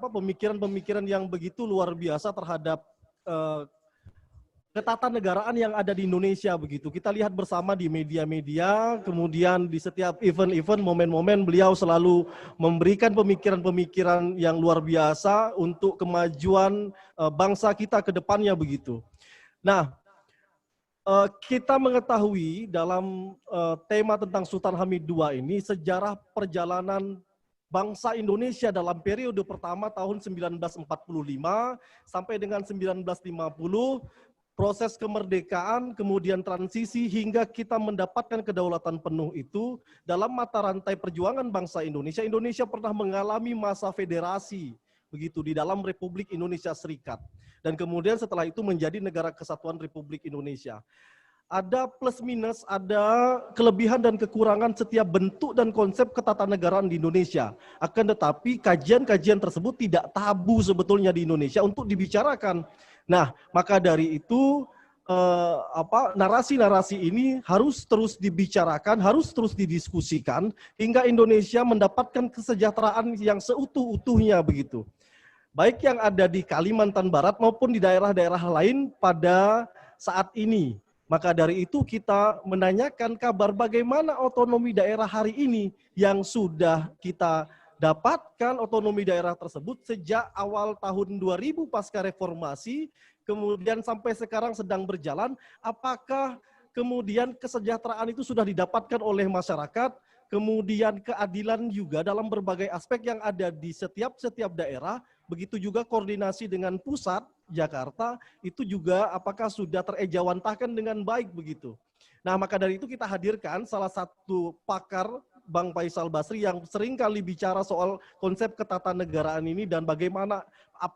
pemikiran-pemikiran yang begitu luar biasa terhadap ketatanegaraan yang ada di Indonesia begitu. Kita lihat bersama di media-media, kemudian di setiap event-event, momen-momen beliau selalu memberikan pemikiran-pemikiran yang luar biasa untuk kemajuan bangsa kita ke depannya begitu. Nah, kita mengetahui dalam tema tentang Sultan Hamid II ini sejarah perjalanan bangsa Indonesia dalam periode pertama tahun 1945 sampai dengan 1950, proses kemerdekaan, kemudian transisi hingga kita mendapatkan kedaulatan penuh itu dalam mata rantai perjuangan bangsa Indonesia. Indonesia pernah mengalami masa federasi begitu di dalam Republik Indonesia Serikat. Dan kemudian setelah itu menjadi Negara Kesatuan Republik Indonesia. Ada plus minus, ada kelebihan dan kekurangan setiap bentuk dan konsep ketatanegaraan di Indonesia. Akan tetapi kajian-kajian tersebut tidak tabu sebetulnya di Indonesia untuk dibicarakan. Nah, maka dari itu narasi-narasi ini harus terus dibicarakan, harus terus didiskusikan hingga Indonesia mendapatkan kesejahteraan yang seutuh-utuhnya begitu. Baik yang ada di Kalimantan Barat maupun di daerah-daerah lain pada saat ini. Maka dari itu kita menanyakan kabar bagaimana otonomi daerah hari ini yang sudah kita dapatkan otonomi daerah tersebut sejak awal tahun 2000 pasca reformasi, kemudian sampai sekarang sedang berjalan, apakah kemudian kesejahteraan itu sudah didapatkan oleh masyarakat, kemudian keadilan juga dalam berbagai aspek yang ada di setiap daerah, begitu juga koordinasi dengan pusat, Jakarta, itu juga apakah sudah terejawantahkan dengan baik begitu. Nah, maka dari itu kita hadirkan salah satu pakar, Bang Faisal Basri, yang sering kali bicara soal konsep ketatanegaraan ini dan bagaimana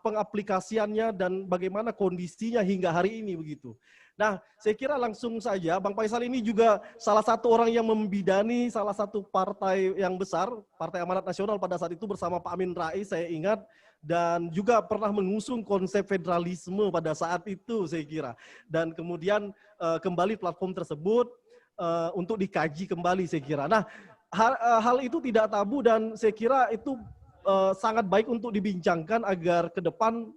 pengaplikasiannya dan bagaimana kondisinya hingga hari ini begitu. Nah, saya kira langsung saja, Bang Faisal ini juga salah satu orang yang membidani salah satu partai yang besar, Partai Amanat Nasional pada saat itu bersama Pak Amin Rais, saya ingat, dan juga pernah mengusung konsep federalisme pada saat itu saya kira. Dan kemudian kembali platform tersebut untuk dikaji kembali saya kira. Nah, hal itu tidak tabu dan saya kira itu sangat baik untuk dibincangkan agar ke depan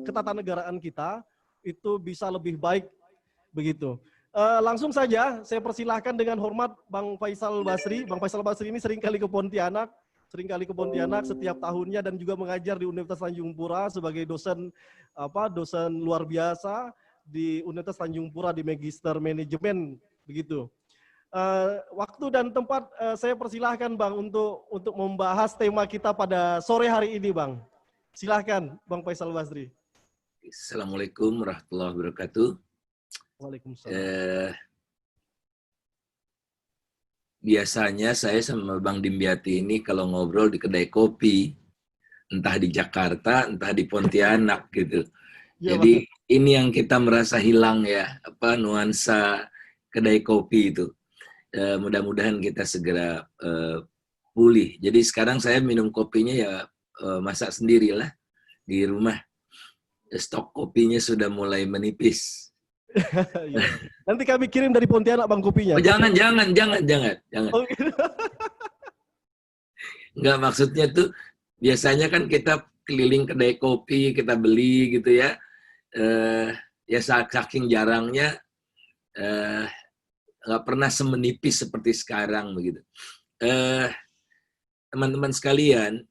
ketatanegaraan kita itu bisa lebih baik begitu. Langsung saja saya persilahkan dengan hormat Bang Faisal Basri. Bang Faisal Basri ini seringkali ke Pontianak setiap tahunnya dan juga mengajar di Universitas Tanjung Pura sebagai dosen luar biasa di Universitas Tanjung Pura di Magister Manajemen begitu. Waktu dan tempat saya persilahkan Bang untuk membahas tema kita pada sore hari ini Bang. Silahkan Bang Faisal Basri. Assalamualaikum warahmatullahi wabarakatuh. Waalaikumsalam. Biasanya saya sama Bang Dimyati ini kalau ngobrol di kedai kopi, entah di Jakarta, entah di Pontianak gitu. Ya, jadi Bang, ini yang kita merasa hilang ya, nuansa kedai kopi itu. Mudah-mudahan kita segera pulih. Jadi sekarang saya minum kopinya ya masak sendirilah di rumah. Stok kopinya sudah mulai menipis. Nanti kami kirim dari Pontianak Bang kopinya. Oh, jangan. Oh, gitu. Enggak, maksudnya tuh biasanya kan kita keliling kedai kopi, kita beli gitu ya. Ya saking jarangnya nggak pernah semenipis seperti sekarang begitu. Teman-teman sekalian,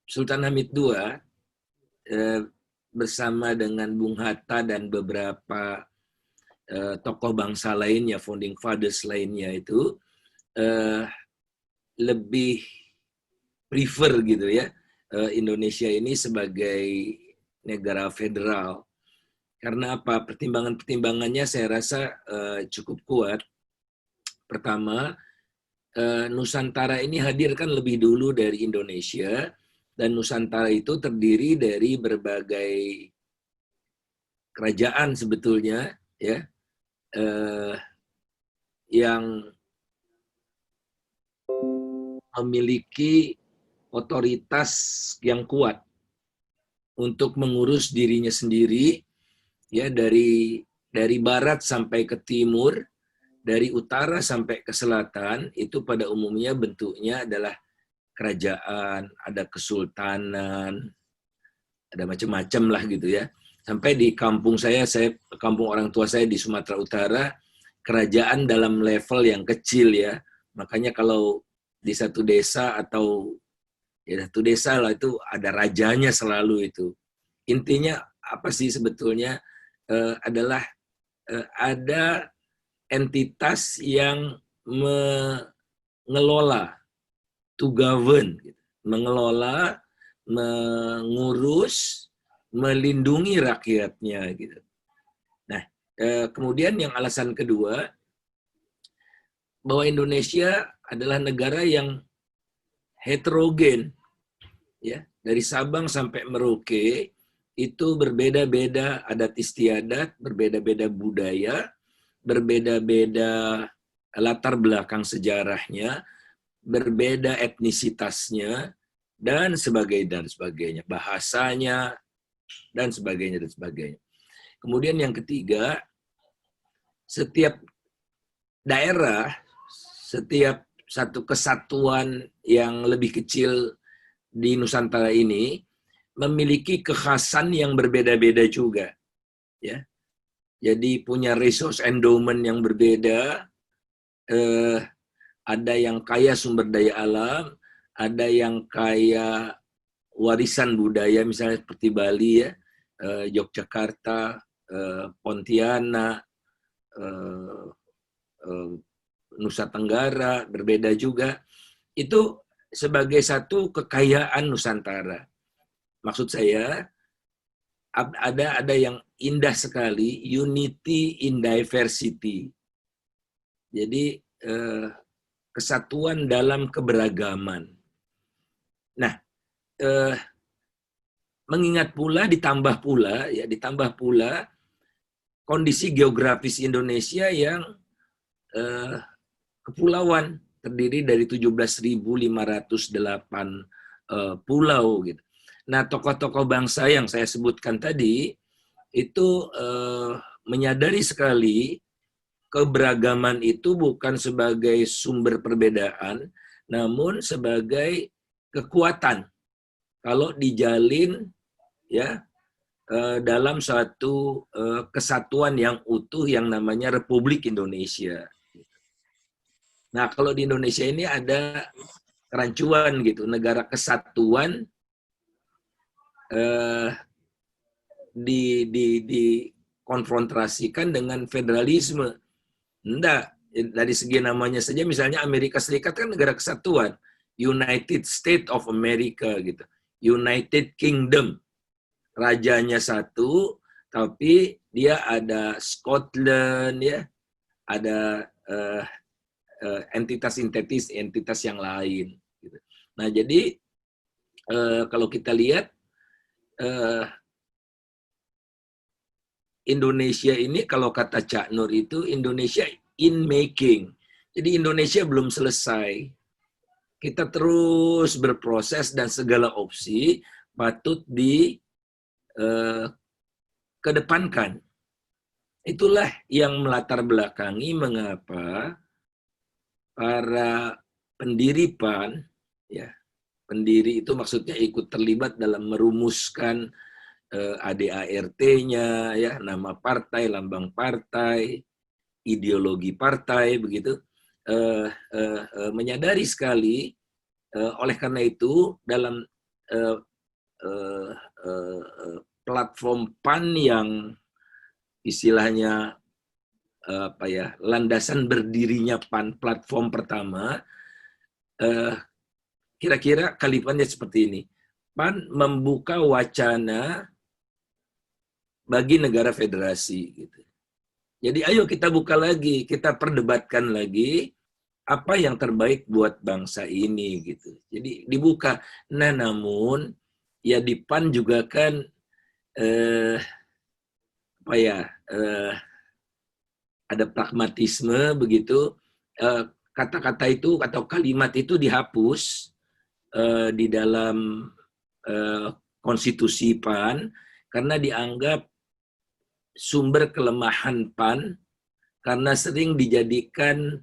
Sultan Hamid II bersama dengan Bung Hatta dan beberapa tokoh bangsa lainnya, founding fathers lainnya itu lebih prefer gitu ya Indonesia ini sebagai negara federal. Karena apa? Pertimbangannya saya rasa cukup kuat. Pertama, Nusantara ini hadir kan lebih dulu dari Indonesia. Dan Nusantara itu terdiri dari berbagai kerajaan sebetulnya, ya, yang memiliki otoritas yang kuat untuk mengurus dirinya sendiri, ya, dari barat sampai ke timur, dari utara sampai ke selatan, itu pada umumnya bentuknya adalah kerajaan, ada kesultanan, ada macam-macam lah gitu ya. Sampai di kampung saya, kampung orang tua saya di Sumatera Utara, kerajaan dalam level yang kecil ya. Makanya kalau di satu desa atau ya satu desa lah itu ada rajanya selalu itu. Intinya apa sih sebetulnya adalah ada entitas yang mengelola, to govern, gitu. Mengelola, mengurus, melindungi rakyatnya gitu. Nah, kemudian yang alasan kedua, bahwa Indonesia adalah negara yang heterogen, ya, dari Sabang sampai Merauke itu berbeda-beda adat istiadat, berbeda-beda budaya, berbeda-beda latar belakang sejarahnya, berbeda etnisitasnya, dan sebagainya, bahasanya, dan sebagainya, dan sebagainya. Kemudian yang ketiga, setiap daerah, setiap satu kesatuan yang lebih kecil di Nusantara ini memiliki kekhasan yang berbeda-beda juga, ya. Jadi punya resource endowment yang berbeda, ada yang kaya sumber daya alam, ada yang kaya warisan budaya, misalnya seperti Bali ya, Yogyakarta, Pontianak, Nusa Tenggara, berbeda juga. Itu sebagai satu kekayaan Nusantara. Maksud saya, ada yang indah sekali, unity in diversity. Jadi kesatuan dalam keberagaman. Nah, mengingat pula, ditambah pula kondisi geografis Indonesia yang kepulauan, terdiri dari 17.508 pulau gitu. Nah, tokoh-tokoh bangsa yang saya sebutkan tadi itu menyadari sekali keberagaman itu bukan sebagai sumber perbedaan, namun sebagai kekuatan kalau dijalin ya dalam suatu kesatuan yang utuh yang namanya Republik Indonesia. Nah, kalau di Indonesia ini ada kerancuan gitu, negara kesatuan dikonfrontasikan dengan federalisme. Enggak, dari segi namanya saja, misalnya Amerika Serikat kan negara kesatuan, United States of America gitu, United Kingdom, rajanya satu, tapi dia ada Scotland ya, ada entitas yang lain. Gitu. Nah, jadi kalau kita lihat Indonesia ini, kalau kata Cak Nur itu, Indonesia in making. Jadi Indonesia belum selesai. Kita terus berproses dan segala opsi patut dikedepankan. Itulah yang melatar belakangi mengapa para pendiri PAN, ya, pendiri itu maksudnya ikut terlibat dalam merumuskan ADART-nya, ya, nama partai, lambang partai, ideologi partai, begitu, menyadari sekali. Oleh karena itu, dalam platform PAN yang istilahnya landasan berdirinya PAN, platform pertama, kira-kira kalimatnya seperti ini. PAN membuka wacana bagi negara federasi gitu. Jadi ayo kita buka lagi, kita perdebatkan lagi apa yang terbaik buat bangsa ini gitu. Jadi dibuka. Nah, namun ya di PAN juga kan ada pragmatisme begitu. Kata-kata itu atau kalimat itu dihapus di dalam konstitusi PAN karena dianggap sumber kelemahan PAN karena sering dijadikan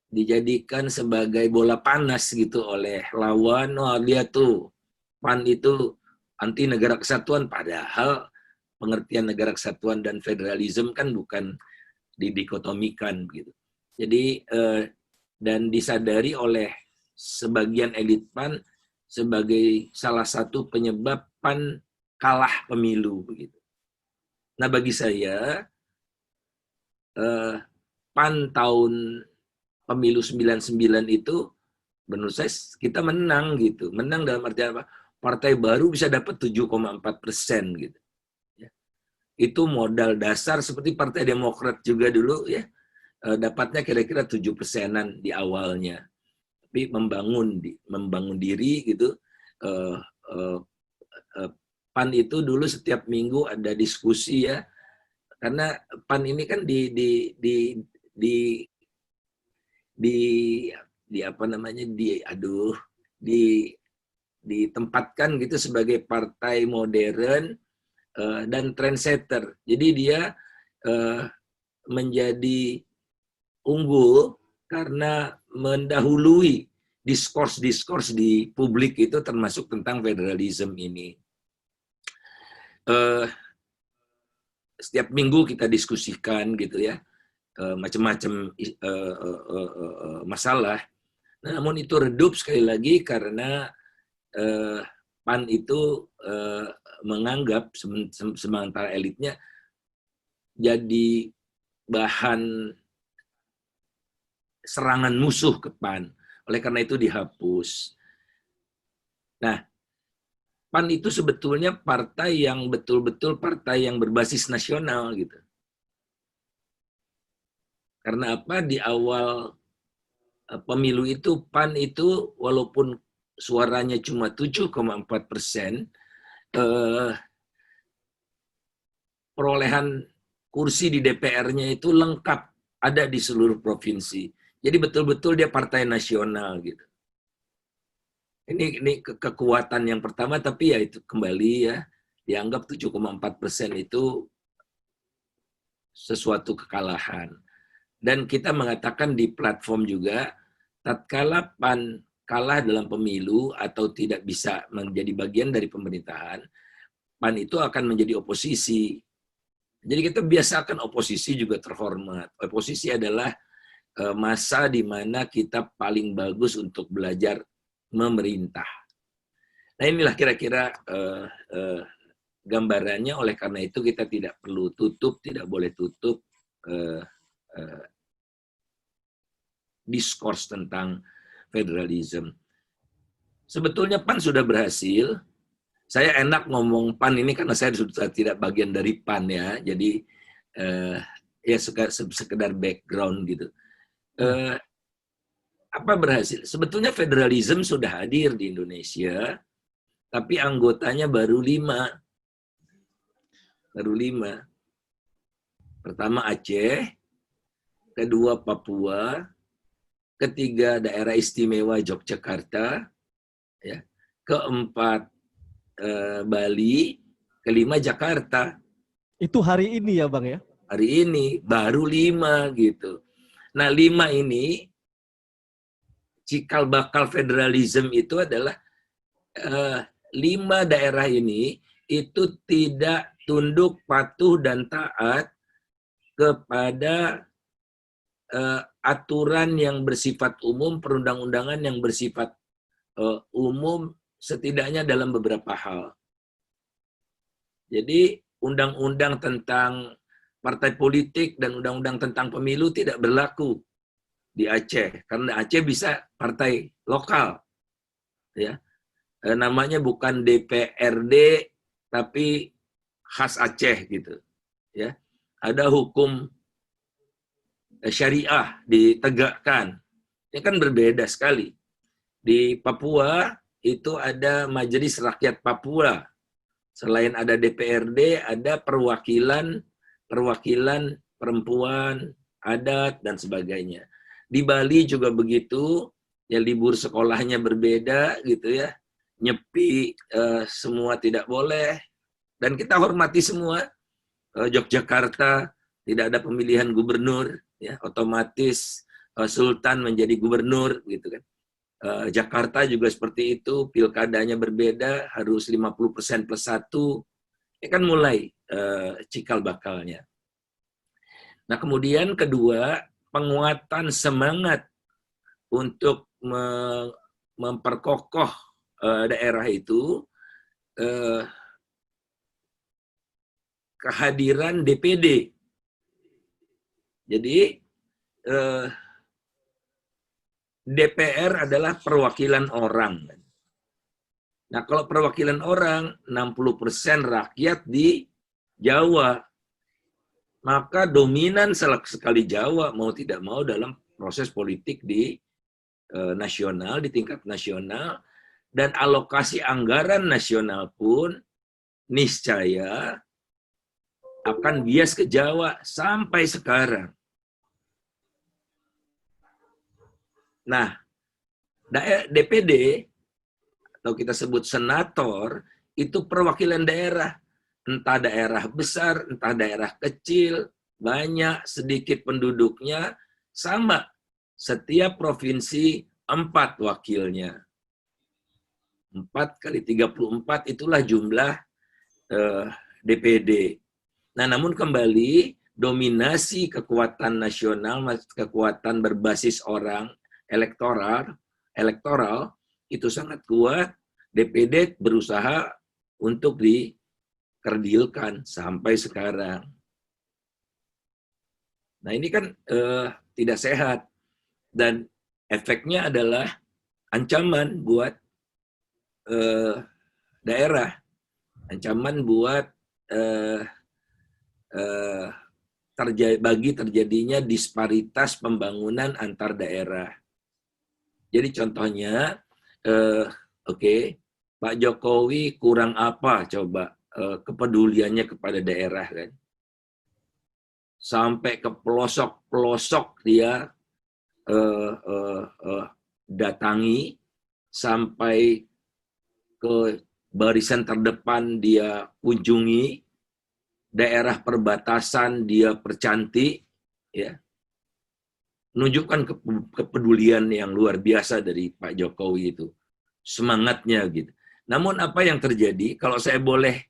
dijadikan sebagai bola panas gitu oleh lawan. Oh, dia tuh PAN itu anti negara kesatuan, padahal pengertian negara kesatuan dan federalisme kan bukan didikotomikan gitu. Jadi dan disadari oleh sebagian elit PAN sebagai salah satu penyebab PAN kalah pemilu begitu. Nah, bagi saya PAN tahun pemilu 99 itu menurut saya kita menang gitu. Menang dalam artian apa? Partai baru bisa dapat 7,4% gitu. Itu modal dasar seperti Partai Demokrat juga dulu ya, dapatnya kira-kira 7%-an di awalnya. Tapi membangun diri gitu. PAN itu dulu setiap minggu ada diskusi ya, karena PAN ini kan ditempatkan gitu sebagai partai modern dan trendsetter. Jadi dia menjadi unggul karena mendahului diskurs-diskurs di publik itu, termasuk tentang federalisme ini. Setiap minggu kita diskusikan gitu ya, macam-macam masalah. Namun itu redup sekali lagi karena PAN itu menganggap sementara elitnya jadi bahan serangan musuh ke PAN. Oleh karena itu dihapus. Nah, PAN itu sebetulnya partai yang betul-betul partai yang berbasis nasional gitu. Karena apa? Di awal pemilu itu PAN itu walaupun suaranya cuma 7,4%, perolehan kursi di DPR-nya itu lengkap, ada di seluruh provinsi. Jadi betul-betul dia partai nasional gitu. Ini kekuatan yang pertama, tapi ya itu kembali ya, dianggap 7,4% itu sesuatu kekalahan. Dan kita mengatakan di platform juga, tatkala PAN kalah dalam pemilu atau tidak bisa menjadi bagian dari pemerintahan, PAN itu akan menjadi oposisi. Jadi kita biasakan oposisi juga terhormat. Oposisi adalah masa di mana kita paling bagus untuk belajar memerintah. Nah, inilah kira-kira gambarannya. Oleh karena itu kita tidak perlu tutup, tidak boleh tutup diskurs tentang federalisme. Sebetulnya PAN sudah berhasil. Saya enak ngomong PAN ini karena saya sudah tidak bagian dari PAN ya. Jadi ya sekedar background gitu. Apa berhasil? Sebetulnya federalisme sudah hadir di Indonesia, tapi anggotanya baru 5. Baru 5. Pertama Aceh, kedua Papua, ketiga daerah istimewa Yogyakarta, ya, keempat Bali, kelima Jakarta. Itu hari ini ya Bang ya? Hari ini baru 5 gitu. Nah 5 ini cikal bakal federalisme itu adalah 5 daerah ini itu tidak tunduk, patuh, dan taat kepada aturan yang bersifat umum, perundang-undangan yang bersifat umum, setidaknya dalam beberapa hal. Jadi undang-undang tentang partai politik dan undang-undang tentang pemilu tidak berlaku di Aceh, karena Aceh bisa partai lokal, ya, namanya bukan DPRD tapi khas Aceh gitu, ya. Ada hukum syariah ditegakkan, ini kan berbeda sekali. Di Papua itu ada Majelis Rakyat Papua, selain ada DPRD, ada perwakilan perempuan, adat, dan sebagainya. Di Bali juga begitu, ya libur sekolahnya berbeda gitu ya, nyepi semua tidak boleh, dan kita hormati semua. Yogyakarta tidak ada pemilihan gubernur, ya otomatis Sultan menjadi gubernur, gitu kan. Jakarta juga seperti itu, pilkadanya berbeda, harus 50% plus 1, ya kan mulai cikal bakalnya. Nah, kemudian kedua, penguatan semangat untuk memperkokoh daerah itu, kehadiran DPD. Jadi DPR adalah perwakilan orang. Nah, kalau perwakilan orang, 60% rakyat di Jawa, maka dominan sekali Jawa, mau tidak mau dalam proses politik di nasional, di tingkat nasional, dan alokasi anggaran nasional pun niscaya akan bias ke Jawa sampai sekarang. Nah, DPD, atau kita sebut senator, itu perwakilan daerah. Entah daerah besar, entah daerah kecil, banyak, sedikit penduduknya, sama. Setiap provinsi 4 wakilnya. 4 kali 34 itulah jumlah DPD. Nah, namun kembali, dominasi kekuatan nasional, kekuatan berbasis orang, elektoral itu sangat kuat. DPD berusaha untuk dikerdilkan sampai sekarang. Nah, ini kan tidak sehat, dan efeknya adalah ancaman buat daerah, ancaman buat terjadinya disparitas pembangunan antar daerah. Jadi contohnya, Pak Jokowi kurang apa coba kepeduliannya kepada daerah, kan? Sampai ke pelosok-pelosok dia datangi, sampai ke barisan terdepan dia kunjungi, daerah perbatasan dia percantik, ya. Menunjukkan kepedulian yang luar biasa dari Pak Jokowi itu. Semangatnya gitu. Namun apa yang terjadi, kalau saya boleh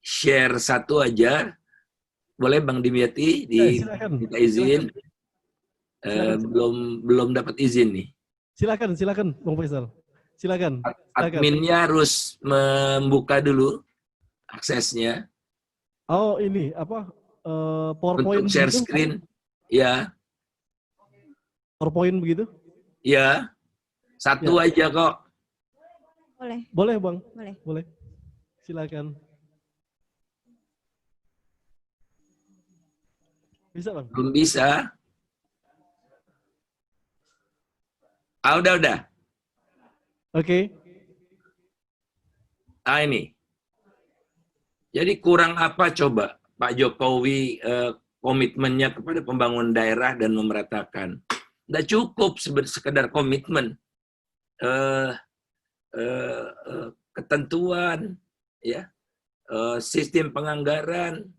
share satu aja, boleh Bang Dimyati minta izin? Belum dapat izin nih. Silakan Bang Faisal. Silakan. Adminnya harus membuka dulu aksesnya. Oh, ini apa? PowerPoint untuk share begitu? Screen. Ya. PowerPoint begitu? Ya. Satu aja kok. Boleh Bang. Boleh. Silakan. Bisa Bang? Belum bisa. Udah. Oke. Ini. Jadi kurang apa coba Pak Jokowi komitmennya kepada pembangunan daerah dan memeratakan? Nggak cukup sekedar komitmen. Ketentuan, ya, sistem penganggaran,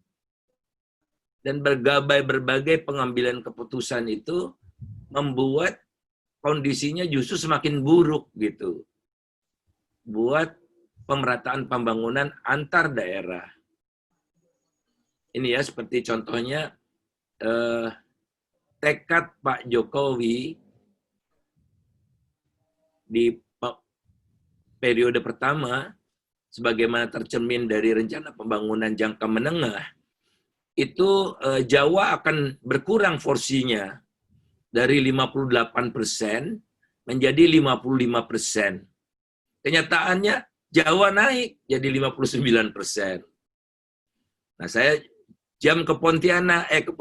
dan berbagai pengambilan keputusan itu membuat kondisinya justru semakin buruk gitu. Buat pemerataan pembangunan antar daerah. Ini ya, seperti contohnya tekad Pak Jokowi di periode pertama, sebagaimana tercermin dari rencana pembangunan jangka menengah, itu Jawa akan berkurang porsinya dari 58% menjadi 55%. Kenyataannya Jawa naik jadi 59%. Nah, saya jam ke Pontianak, ke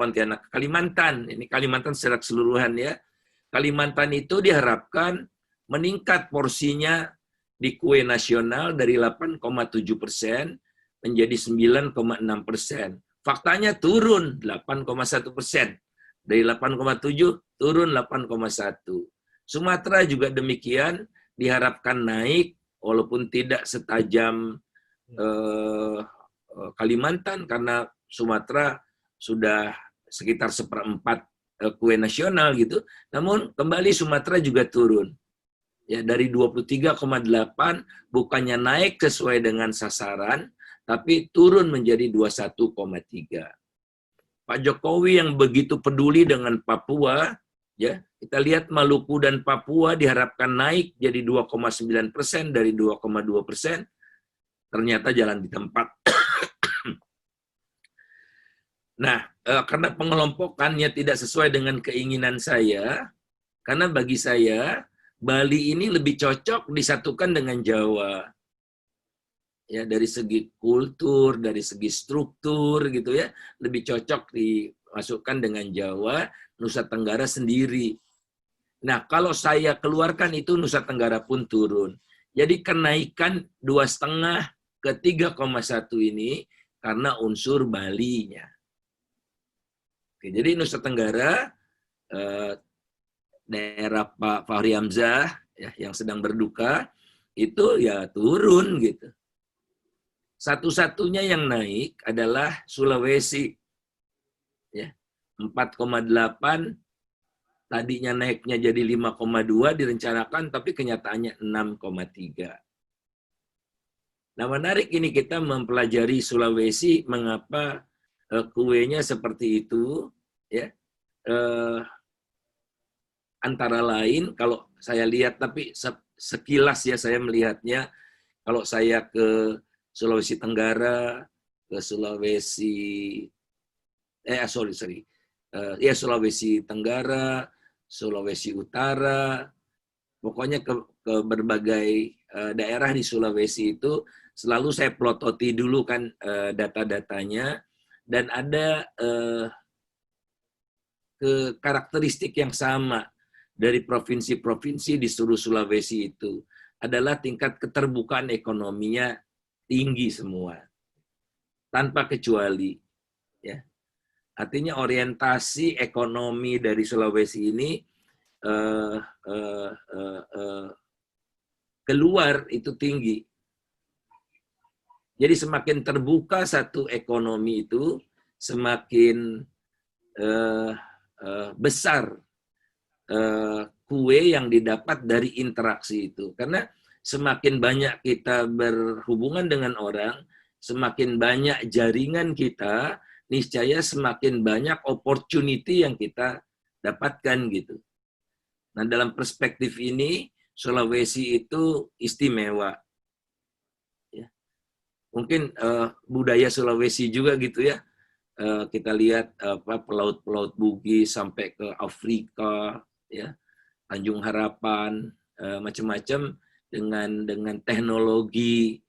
Kalimantan. Ini Kalimantan secara keseluruhan ya. Kalimantan itu diharapkan meningkat porsinya di kue nasional dari 8,7% menjadi 9,6%. Faktanya turun 8,1%. Dari 8,7 turun 8,1. Sumatera juga demikian, diharapkan naik walaupun tidak setajam Kalimantan, karena Sumatera sudah sekitar 1/4 kue nasional gitu. Namun kembali Sumatera juga turun. Ya, dari 23,8 bukannya naik sesuai dengan sasaran, tapi turun menjadi 21,3. Pak Jokowi yang begitu peduli dengan Papua, ya, kita lihat Maluku dan Papua diharapkan naik jadi 2,9% dari 2,2%, ternyata jalan di tempat. Nah, karena pengelompokannya tidak sesuai dengan keinginan saya, karena bagi saya Bali ini lebih cocok disatukan dengan Jawa. Ya, dari segi kultur, dari segi struktur gitu ya, lebih cocok dimasukkan dengan Jawa, Nusa Tenggara sendiri. Nah, kalau saya keluarkan itu Nusa Tenggara pun turun. Jadi kenaikan 2,5 ke 3,1 ini karena unsur Bali-nya. Oke, jadi Nusa Tenggara daerah Pak Fahri Hamzah ya, yang sedang berduka itu ya turun gitu. Satu-satunya yang naik adalah Sulawesi ya, 4,8, tadinya naiknya jadi 5,2 direncanakan tapi kenyataannya 6,3. Nah, menarik ini kita mempelajari Sulawesi, mengapa kuenya seperti itu ya. Antara lain kalau saya lihat, tapi sekilas ya saya melihatnya, kalau saya ke Sulawesi Tenggara, ke Sulawesi Sulawesi Tenggara, Sulawesi Utara, pokoknya ke berbagai daerah di Sulawesi itu selalu saya plototi dulu kan data-datanya, dan ada karakteristik yang sama dari provinsi-provinsi di seluruh Sulawesi itu adalah tingkat keterbukaan ekonominya tinggi semua, tanpa kecuali. Ya. Artinya orientasi ekonomi dari Sulawesi ini keluar itu tinggi. Jadi semakin terbuka satu ekonomi itu, semakin besar kue yang didapat dari interaksi itu. Karena semakin banyak kita berhubungan dengan orang, semakin banyak jaringan kita, niscaya semakin banyak opportunity yang kita dapatkan gitu. Nah, dalam perspektif ini Sulawesi itu istimewa. Ya. Mungkin budaya Sulawesi juga gitu ya. Kita lihat pelaut-pelaut Bugis sampai ke Afrika, ya, Tanjung Harapan, macam-macam dengan teknologi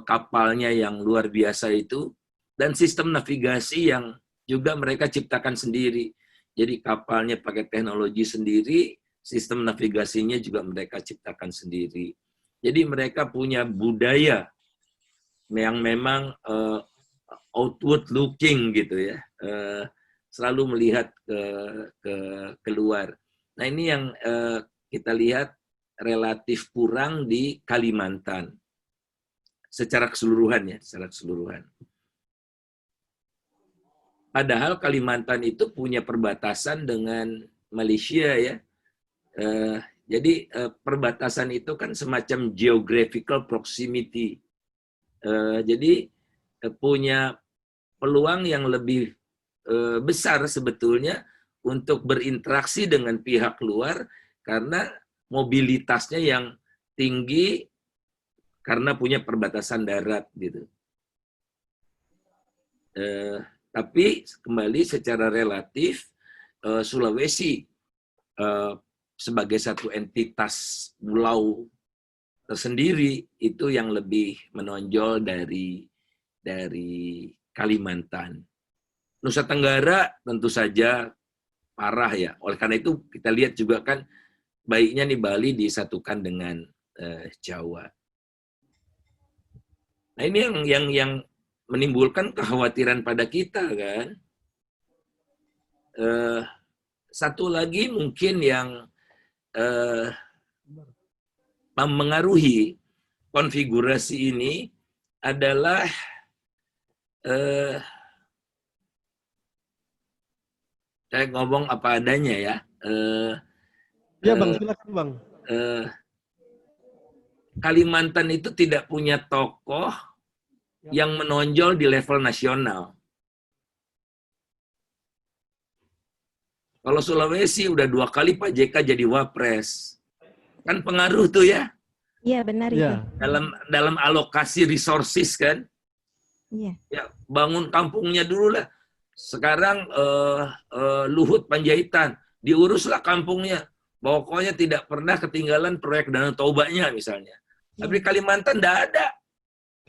kapalnya yang luar biasa itu, dan sistem navigasi yang juga mereka ciptakan sendiri. Jadi kapalnya pakai teknologi sendiri, sistem navigasinya juga mereka ciptakan sendiri. Jadi mereka punya budaya yang memang outward looking gitu ya, selalu melihat keluar. Nah, ini yang kita lihat relatif kurang di Kalimantan secara keseluruhan ya, secara keseluruhan. Padahal Kalimantan itu punya perbatasan dengan Malaysia ya. Jadi perbatasan itu kan semacam geographical proximity. Jadi punya peluang yang lebih besar sebetulnya untuk berinteraksi dengan pihak luar karena mobilitasnya yang tinggi karena punya perbatasan darat gitu. Tapi kembali secara relatif Sulawesi sebagai satu entitas pulau tersendiri itu yang lebih menonjol dari Kalimantan. Nusa Tenggara tentu saja parah ya. Oleh karena itu kita lihat juga kan baiknya nih Bali disatukan dengan Jawa. Nah, ini yang menimbulkan kekhawatiran pada kita kan. Satu lagi mungkin yang mempengaruhi konfigurasi ini adalah Saya ngomong apa adanya ya. Ya Bang, silakan Bang. Kalimantan itu tidak punya tokoh yang menonjol di level nasional. Kalau Sulawesi udah 2 kali Pak JK jadi wapres. Kan pengaruh tuh ya. Iya, benar itu. Ya. Dalam alokasi resources kan. Iya. Ya, bangun kampungnya dulu lah. Sekarang Luhut Panjaitan, diuruslah kampungnya. Pokoknya tidak pernah ketinggalan proyek Danau Tobanya misalnya. Tapi Kalimantan tidak ada.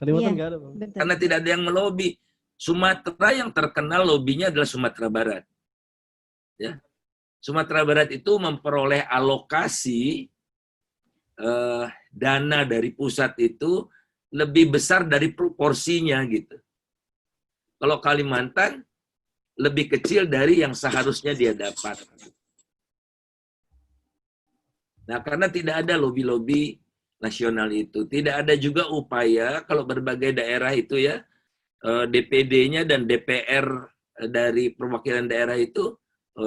Kalimantan nggak ada Bang. Betul. Karena tidak ada yang melobi. Sumatera yang terkenal lobinya adalah Sumatera Barat. Ya. Sumatera Barat itu memperoleh alokasi dana dari pusat itu lebih besar dari proporsinya gitu. Kalau Kalimantan lebih kecil dari yang seharusnya dia dapat. Nah, karena tidak ada lobby-lobby nasional itu, tidak ada juga upaya kalau berbagai daerah itu ya, DPD-nya dan DPR dari perwakilan daerah itu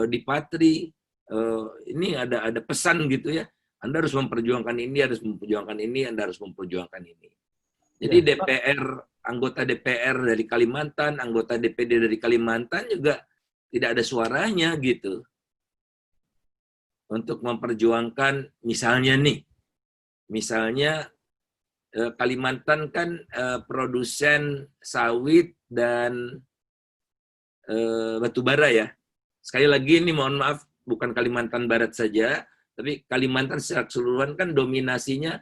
dipatri. Ini ada pesan gitu ya. Anda harus memperjuangkan ini, harus memperjuangkan ini, Anda harus memperjuangkan ini. Jadi Ya. DPR, anggota DPR dari Kalimantan, anggota DPD dari Kalimantan juga tidak ada suaranya gitu. Untuk memperjuangkan misalnya nih, Kalimantan kan produsen sawit dan batu bara ya. Sekali lagi ini mohon maaf, bukan Kalimantan Barat saja, tapi Kalimantan secara keseluruhan kan dominasinya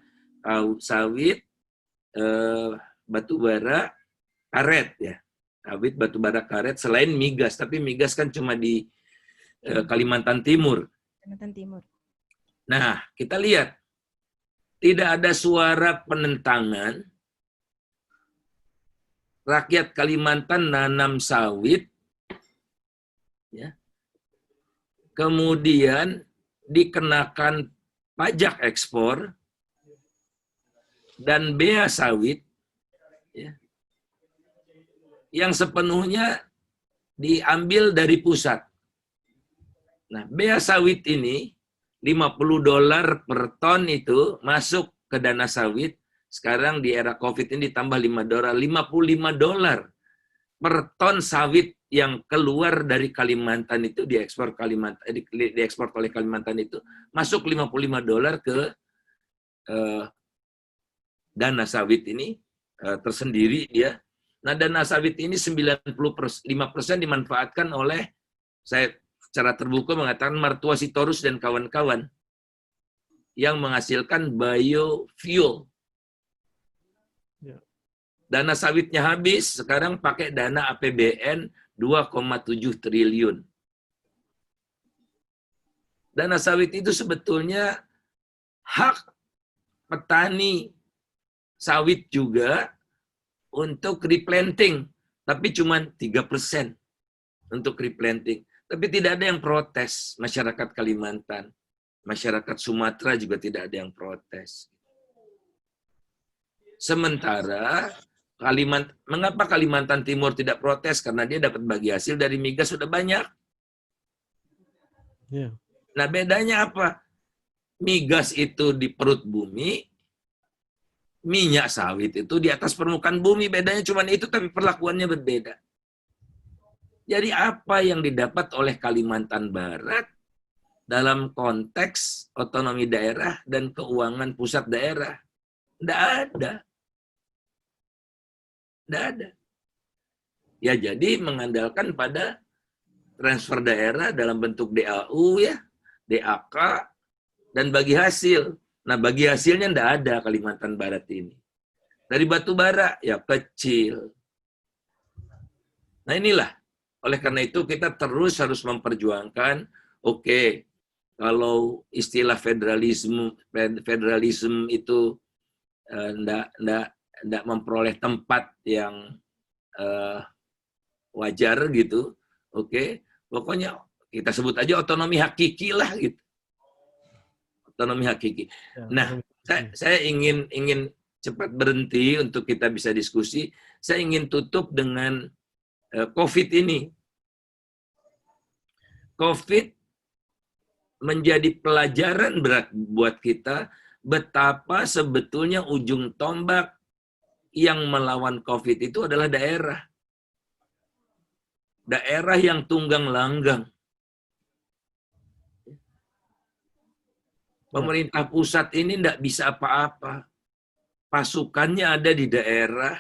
sawit, batu bara, karet ya. Sawit, batu bara, karet, selain migas. Tapi migas kan cuma di Kalimantan Timur. Kalimantan Timur. Nah, kita lihat. Tidak ada suara penentangan. Rakyat Kalimantan nanam sawit. Ya. Kemudian dikenakan pajak ekspor dan bea sawit. Ya. Yang sepenuhnya diambil dari pusat. Nah, bea sawit ini $50 per ton itu masuk ke dana sawit. Sekarang di era COVID ini ditambah $5. $55 per ton sawit yang keluar dari Kalimantan itu diekspor oleh Kalimantan itu masuk $55 ke dana sawit ini tersendiri dia. Nah, dana sawit ini 95% dimanfaatkan oleh, saya secara terbuka mengatakan, Martua Sitorus dan kawan-kawan yang menghasilkan biofuel. Ya. Dana sawitnya habis, sekarang pakai dana APBN 2,7 triliun. Dana sawit itu sebetulnya hak petani sawit juga untuk replanting, tapi cuma 3% untuk replanting. Tapi tidak ada yang protes, masyarakat Kalimantan. Masyarakat Sumatera juga tidak ada yang protes. Sementara mengapa Kalimantan Timur tidak protes? Karena dia dapat bagi hasil dari migas sudah banyak. Ya. Nah, bedanya apa? Migas itu di perut bumi, minyak sawit itu di atas permukaan bumi. Bedanya cuma itu, tapi perlakuannya berbeda. Jadi apa yang didapat oleh Kalimantan Barat dalam konteks otonomi daerah dan keuangan pusat daerah? Tidak ada. Tidak ada. Ya, jadi mengandalkan pada transfer daerah dalam bentuk DAU ya, DAK, dan bagi hasil. Nah, bagi hasilnya tidak ada Kalimantan Barat ini. Dari batu bara ya kecil. Nah, inilah. Oleh karena itu kita terus harus memperjuangkan, oke, kalau istilah federalisme itu tidak memperoleh tempat yang wajar gitu, oke, pokoknya kita sebut aja otonomi hakiki lah gitu, otonomi hakiki. Nah, saya ingin cepat berhenti untuk kita bisa diskusi. Saya ingin tutup dengan COVID ini. COVID menjadi pelajaran berat buat kita betapa sebetulnya ujung tombak yang melawan COVID itu adalah daerah. Daerah yang tunggang langgang. Pemerintah pusat ini tidak bisa apa-apa. Pasukannya ada di daerah,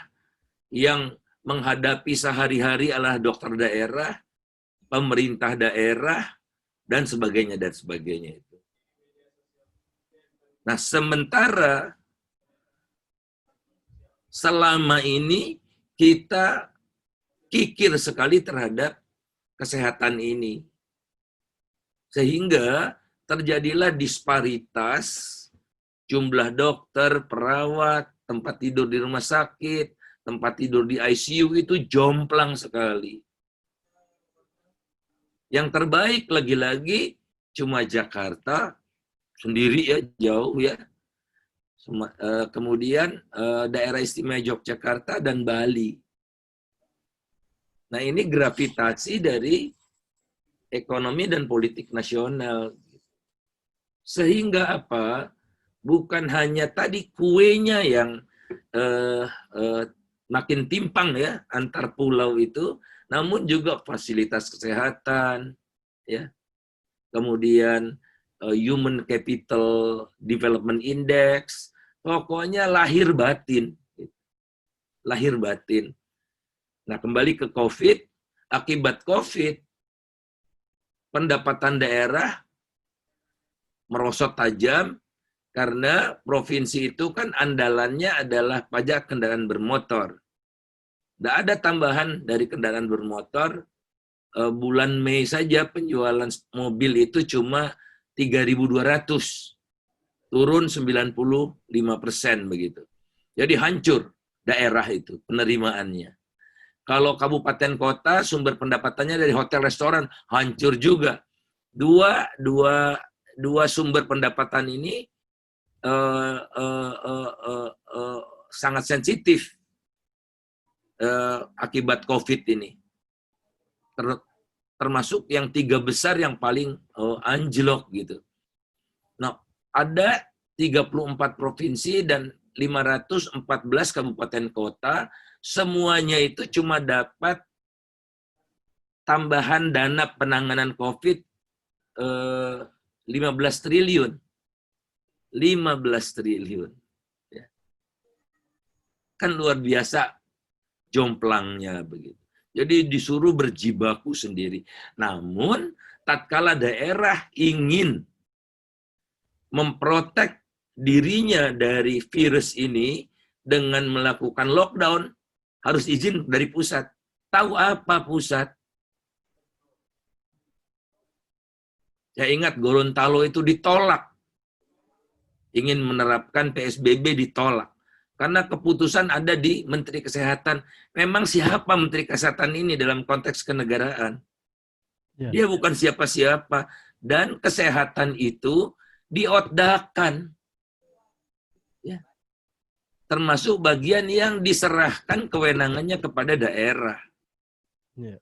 yang menghadapi sehari-hari adalah dokter daerah, pemerintah daerah, dan sebagainya, dan sebagainya itu. Nah, sementara selama ini kita kikir sekali terhadap kesehatan ini. Sehingga terjadilah disparitas jumlah dokter, perawat, tempat tidur di rumah sakit, tempat tidur di ICU itu jomplang sekali. Yang terbaik lagi-lagi cuma Jakarta sendiri ya, jauh ya. Kemudian daerah istimewa Yogyakarta dan Bali. Nah, ini gravitasi dari ekonomi dan politik nasional. Sehingga apa? Bukan hanya tadi kuenya yang makin timpang ya antar pulau itu, namun juga fasilitas kesehatan, ya. Kemudian Human Capital Development Index, pokoknya lahir batin. Lahir batin. Nah, kembali ke COVID, akibat COVID, pendapatan daerah merosot tajam, karena provinsi itu kan andalannya adalah pajak kendaraan bermotor. Tidak ada tambahan dari kendaraan bermotor. Bulan Mei saja penjualan mobil itu cuma 3.200. Turun 95% begitu. Jadi hancur daerah itu penerimaannya. Kalau kabupaten kota sumber pendapatannya dari hotel restoran hancur juga. Dua sumber pendapatan ini sangat sensitif akibat COVID ini. Termasuk yang 3 besar yang paling anjlok gitu. Nah, ada 34 provinsi dan 514 kabupaten kota, semuanya itu cuma dapat tambahan dana penanganan COVID 15 triliun. 15 triliun. Ya. Kan luar biasa jomplangnya begitu. Jadi disuruh berjibaku sendiri. Namun, tatkala daerah ingin memprotek dirinya dari virus ini dengan melakukan lockdown, harus izin dari pusat. Tahu apa pusat? Saya ingat Gorontalo itu ditolak. Ingin menerapkan PSBB ditolak. Karena keputusan ada di Menteri Kesehatan. Memang siapa Menteri Kesehatan ini dalam konteks kenegaraan? Ya. Dia bukan siapa-siapa. Dan kesehatan itu diotdakan. Ya. Termasuk bagian yang diserahkan kewenangannya kepada daerah. Ya.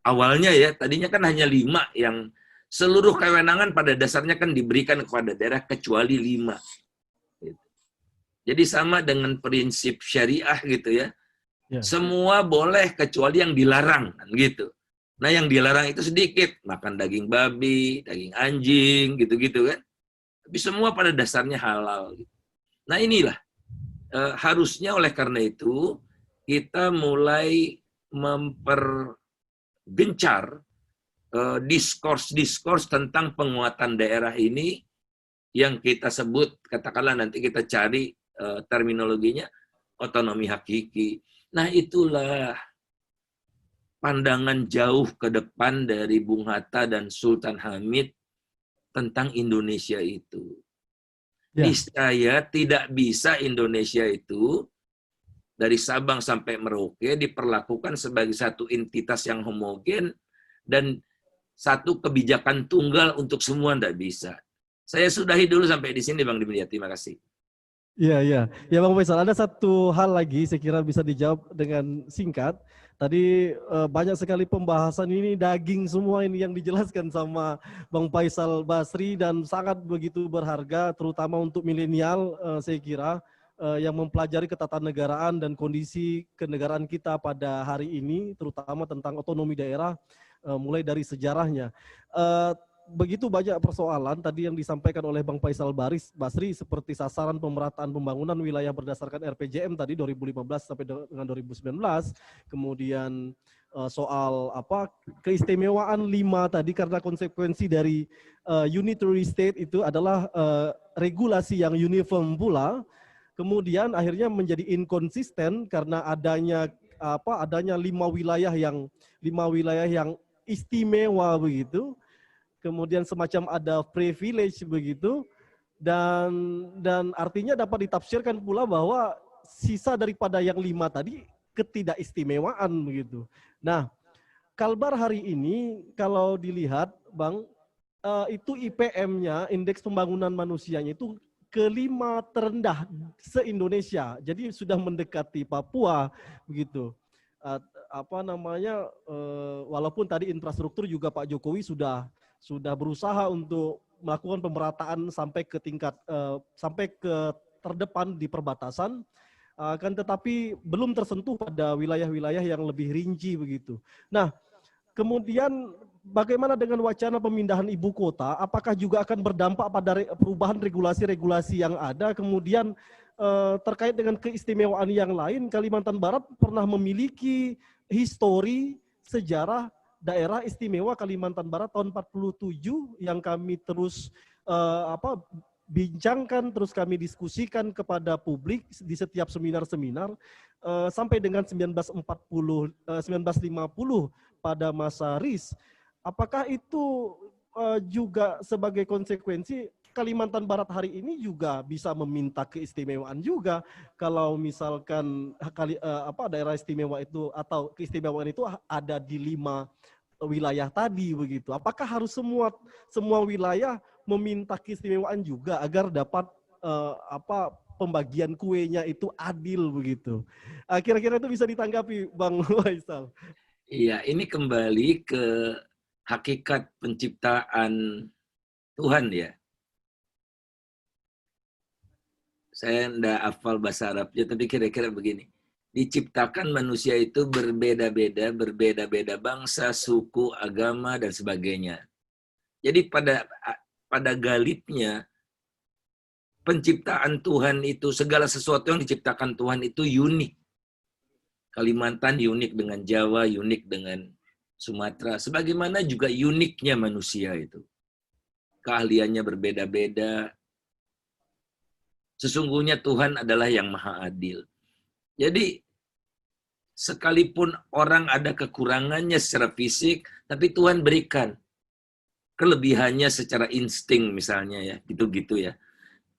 Awalnya ya, tadinya kan hanya 5 yang seluruh kewenangan pada dasarnya kan diberikan kepada daerah kecuali 5. Jadi sama dengan prinsip syariah gitu ya. Ya. Semua boleh kecuali yang dilarang kan gitu. Nah, yang dilarang itu sedikit, makan daging babi, daging anjing gitu-gitu kan. Tapi semua pada dasarnya halal gitu. Nah, inilah harusnya oleh karena itu kita mulai mempergencar diskurs tentang penguatan daerah ini yang kita sebut, katakanlah nanti kita cari terminologinya, otonomi hakiki. Nah, itulah pandangan jauh ke depan dari Bung Hatta dan Sultan Hamid tentang Indonesia itu. Ya. Niscaya tidak bisa Indonesia itu dari Sabang sampai Merauke diperlakukan sebagai satu entitas yang homogen dan satu kebijakan tunggal untuk semua, tidak bisa. Saya sudahi dulu sampai di sini, Bang Dimyati. Terima kasih. Iya, iya. Ya Bang Faisal, ada satu hal lagi saya kira bisa dijawab dengan singkat. Tadi banyak sekali pembahasan ini daging semua ini yang dijelaskan sama Bang Faisal Basri dan sangat begitu berharga terutama untuk milenial saya kira yang mempelajari ketatanegaraan dan kondisi kenegaraan kita pada hari ini terutama tentang otonomi daerah mulai dari sejarahnya. Eh, Begitu banyak persoalan tadi yang disampaikan oleh Bang Faisal Basri seperti sasaran pemerataan pembangunan wilayah berdasarkan RPJM tadi 2015 sampai dengan 2019, kemudian soal apa keistimewaan 5 tadi karena konsekuensi dari unitary state itu adalah regulasi yang uniform pula, kemudian akhirnya menjadi inkonsisten karena adanya 5 wilayah yang istimewa begitu. Kemudian semacam ada privilege begitu dan artinya dapat ditafsirkan pula bahwa sisa daripada yang 5 tadi ketidakistimewaan begitu. Nah, Kalbar hari ini kalau dilihat Bang itu IPM-nya indeks pembangunan manusianya itu kelima terendah se-Indonesia. Jadi sudah mendekati Papua begitu. Walaupun tadi infrastruktur juga Pak Jokowi sudah berusaha untuk melakukan pemerataan sampai ke tingkat sampai ke terdepan di perbatasan, kan tetapi belum tersentuh pada wilayah-wilayah yang lebih rinci begitu. Nah, kemudian bagaimana dengan wacana pemindahan ibu kota? Apakah juga akan berdampak pada perubahan regulasi-regulasi yang ada? Kemudian terkait dengan keistimewaan yang lain, Kalimantan Barat pernah memiliki histori sejarah daerah istimewa Kalimantan Barat tahun 47 yang kami terus bincangkan, terus kami diskusikan kepada publik di setiap seminar-seminar sampai dengan 1950 pada masa RIS. Apakah itu juga sebagai konsekuensi Kalimantan Barat hari ini juga bisa meminta keistimewaan juga kalau misalkan daerah istimewa itu atau keistimewaan itu ada di 5 wilayah tadi begitu. Apakah harus semua wilayah meminta keistimewaan juga agar dapat pembagian kuenya itu adil begitu. Kira-kira itu bisa ditanggapi Bang Faisal. Iya, ini kembali ke hakikat penciptaan Tuhan ya. Saya enggak hafal bahasa Arabnya, tapi kira-kira begini. Diciptakan manusia itu berbeda-beda bangsa, suku, agama, dan sebagainya. Jadi pada galibnya, penciptaan Tuhan itu, segala sesuatu yang diciptakan Tuhan itu unik. Kalimantan unik dengan Jawa, unik dengan Sumatera. Sebagaimana juga uniknya manusia itu. Keahliannya berbeda-beda. Sesungguhnya Tuhan adalah yang maha adil. Jadi, sekalipun orang ada kekurangannya secara fisik, tapi Tuhan berikan kelebihannya secara insting misalnya ya, gitu-gitu ya.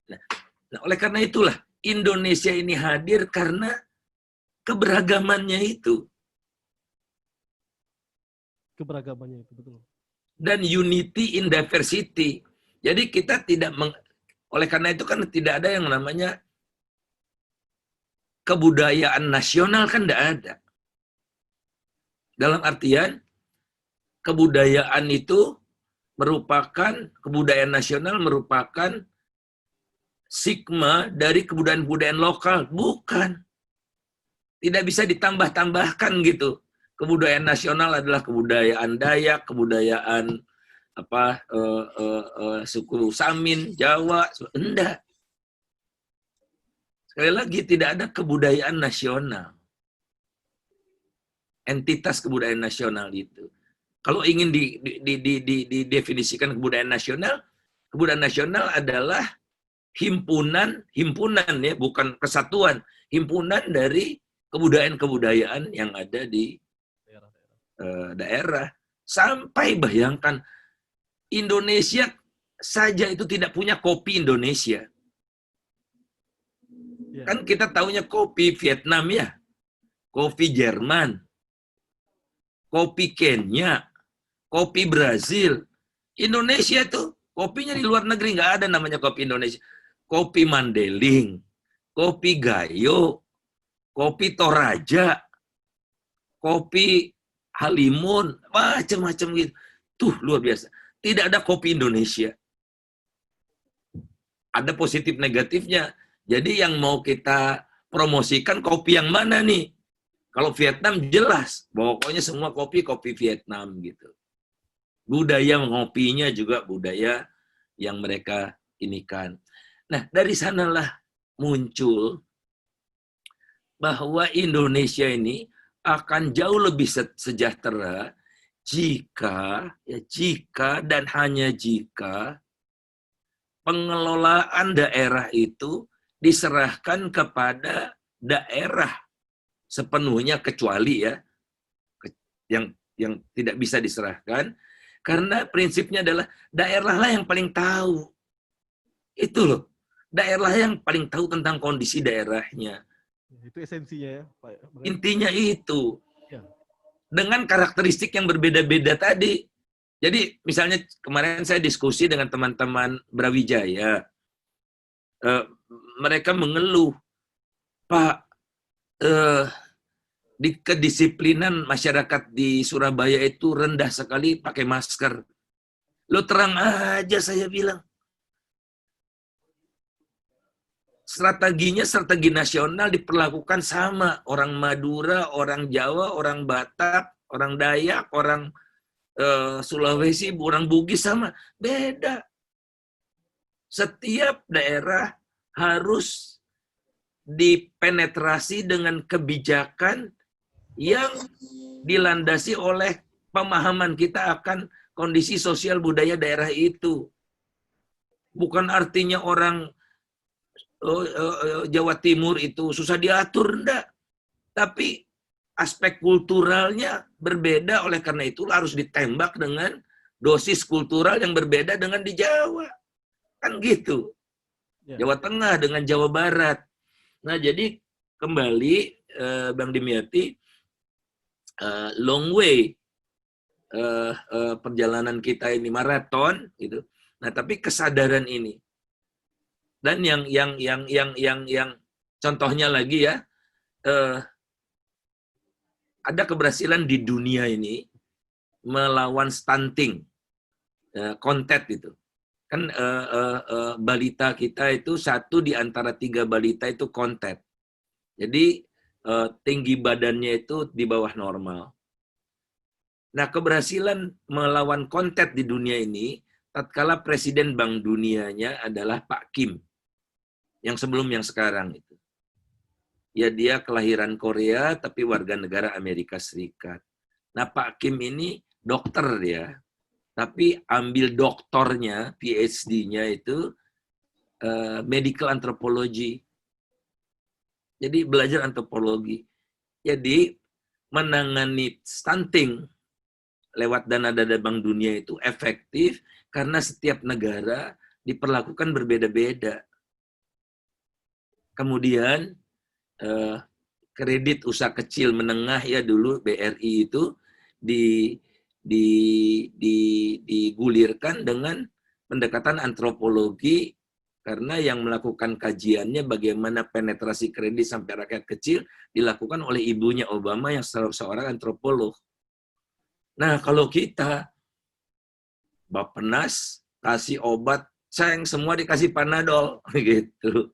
Nah, oleh karena itulah, Indonesia ini hadir karena keberagamannya itu. Keberagamannya itu, betul. Dan unity in diversity. Jadi kita tidak oleh karena itu kan tidak ada yang namanya kebudayaan nasional, kan tidak ada. Dalam artian kebudayaan itu kebudayaan nasional merupakan sigma dari kebudayaan-kebudayaan lokal. Bukan. Tidak bisa ditambah-tambahkan gitu. Kebudayaan nasional adalah kebudayaan Dayak, kebudayaan suku Samin, Jawa, enggak. Sekali lagi, tidak ada kebudayaan nasional. Entitas kebudayaan nasional itu. Kalau ingin didefinisikan kebudayaan nasional adalah himpunan ya, bukan kesatuan, himpunan dari kebudayaan-kebudayaan yang ada di daerah. Sampai bayangkan, Indonesia saja itu tidak punya kopi Indonesia. Kan kita taunya kopi Vietnam ya, kopi Jerman, kopi Kenya, kopi Brazil. Indonesia tuh kopinya di luar negeri nggak ada namanya kopi Indonesia. Kopi Mandeling, kopi Gayo, kopi Toraja, kopi Halimun, macam-macam gitu. Tuh luar biasa. Tidak ada kopi Indonesia. Ada positif negatifnya. Jadi yang mau kita promosikan kopi yang mana nih? Kalau Vietnam jelas, pokoknya semua kopi Vietnam gitu. Budaya ngopinya juga budaya yang mereka inikan. Nah, dari sanalah muncul bahwa Indonesia ini akan jauh lebih sejahtera jika dan hanya jika pengelolaan daerah itu diserahkan kepada daerah sepenuhnya, kecuali ya yang tidak bisa diserahkan, karena prinsipnya adalah daerahlah yang paling tahu. Itu loh, daerah yang paling tahu tentang kondisi daerahnya. Itu esensinya ya, Pak. Intinya itu. Ya. Dengan karakteristik yang berbeda-beda tadi. Jadi misalnya kemarin saya diskusi dengan teman-teman Brawijaya. Mereka mengeluh, Pak, di kedisiplinan masyarakat di Surabaya itu rendah sekali pakai masker. Lo terang aja saya bilang. Strateginya strategi nasional diperlakukan sama. Orang Madura, orang Jawa, orang Batak, orang Dayak, orang Sulawesi, orang Bugis sama. Beda. Setiap daerah harus dipenetrasi dengan kebijakan yang dilandasi oleh pemahaman kita akan kondisi sosial budaya daerah itu. Bukan artinya orang Jawa Timur itu susah diatur, enggak. Tapi aspek kulturalnya berbeda, oleh karena itu harus ditembak dengan dosis kultural yang berbeda dengan di Jawa. Kan gitu. Jawa Tengah dengan Jawa Barat. Nah, jadi kembali Bang Dimyati, long way perjalanan kita ini maraton gitu. Nah, tapi kesadaran ini dan yang contohnya lagi ya, ada keberhasilan di dunia ini melawan stunting, kontet itu. Kan balita kita itu 1 di antara 3 balita itu kontet. Jadi tinggi badannya itu di bawah normal. Nah, keberhasilan melawan kontet di dunia ini, tatkala Presiden Bank Dunianya adalah Pak Kim, yang sebelum yang sekarang itu. Ya, dia kelahiran Korea, tapi warga negara Amerika Serikat. Nah, Pak Kim ini dokter dia, tapi ambil doktornya, PhD-nya itu medical anthropology. Jadi belajar antropologi. Jadi menangani stunting lewat dana Bank Dunia itu efektif karena setiap negara diperlakukan berbeda-beda. Kemudian kredit usaha kecil menengah ya dulu BRI itu digulirkan dengan pendekatan antropologi, karena yang melakukan kajiannya bagaimana penetrasi kredit sampai rakyat kecil dilakukan oleh ibunya Obama yang seorang antropolog. Nah, kalau kita Bappenas kasih obat, sayang semua dikasih Panadol gitu.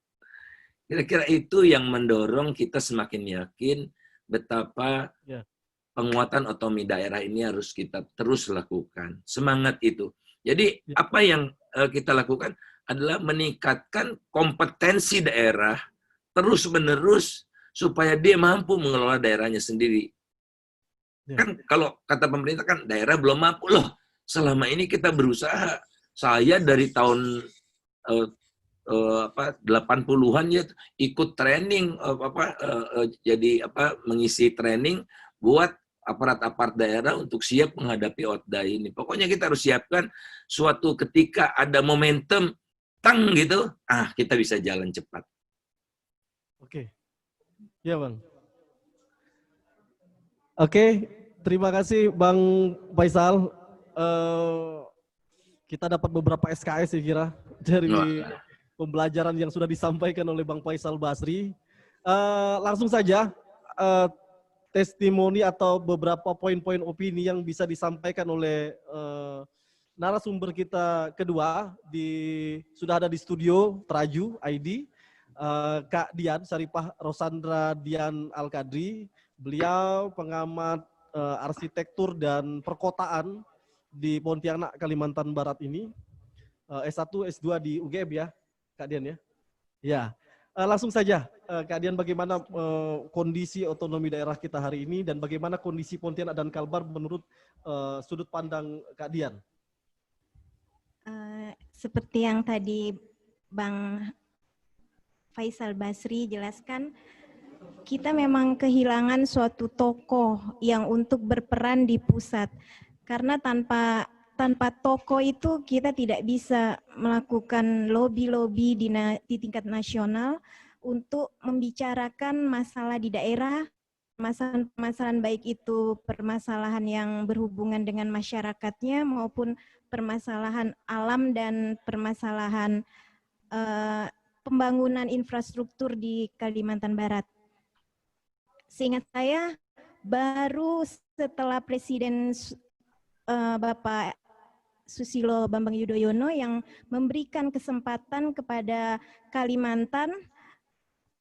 Kira-kira itu yang mendorong kita semakin yakin betapa penguatan otonomi daerah ini harus kita terus lakukan. Semangat itu. Jadi apa yang kita lakukan adalah meningkatkan kompetensi daerah terus-menerus supaya dia mampu mengelola daerahnya sendiri. Kan kalau kata pemerintah kan daerah belum mampu. Loh, selama ini kita berusaha. Saya dari tahun 80-an ya ikut training jadi mengisi training buat aparat-aparat daerah untuk siap menghadapi Otda ini. Pokoknya kita harus siapkan suatu ketika ada momentum tang gitu, kita bisa jalan cepat. Oke. Ya, Bang. Oke, terima kasih Bang Faisal. Kita dapat beberapa SKS saya kira dari pembelajaran yang sudah disampaikan oleh Bang Faisal Basri. Langsung saja testimoni atau beberapa poin-poin opini yang bisa disampaikan oleh narasumber kita kedua sudah ada di studio Traju ID, Kak Dian Syarifah Rosandra Dian Al-Kadri. Beliau pengamat arsitektur dan perkotaan di Pontianak, Kalimantan Barat ini. S1, S2 di UGM ya, Kak Dian ya. Ya, langsung saja Kak Dian, bagaimana kondisi otonomi daerah kita hari ini dan bagaimana kondisi Pontianak dan Kalbar menurut sudut pandang Kak Dian? Seperti yang tadi Bang Faisal Basri jelaskan, kita memang kehilangan suatu tokoh yang untuk berperan di pusat. Karena tanpa tokoh itu kita tidak bisa melakukan lobby-lobby di tingkat nasional untuk membicarakan masalah di daerah, permasalahan baik itu permasalahan yang berhubungan dengan masyarakatnya maupun permasalahan alam dan permasalahan pembangunan infrastruktur di Kalimantan Barat. Seingat saya, baru setelah Presiden Bapak Susilo Bambang Yudhoyono yang memberikan kesempatan kepada Kalimantan,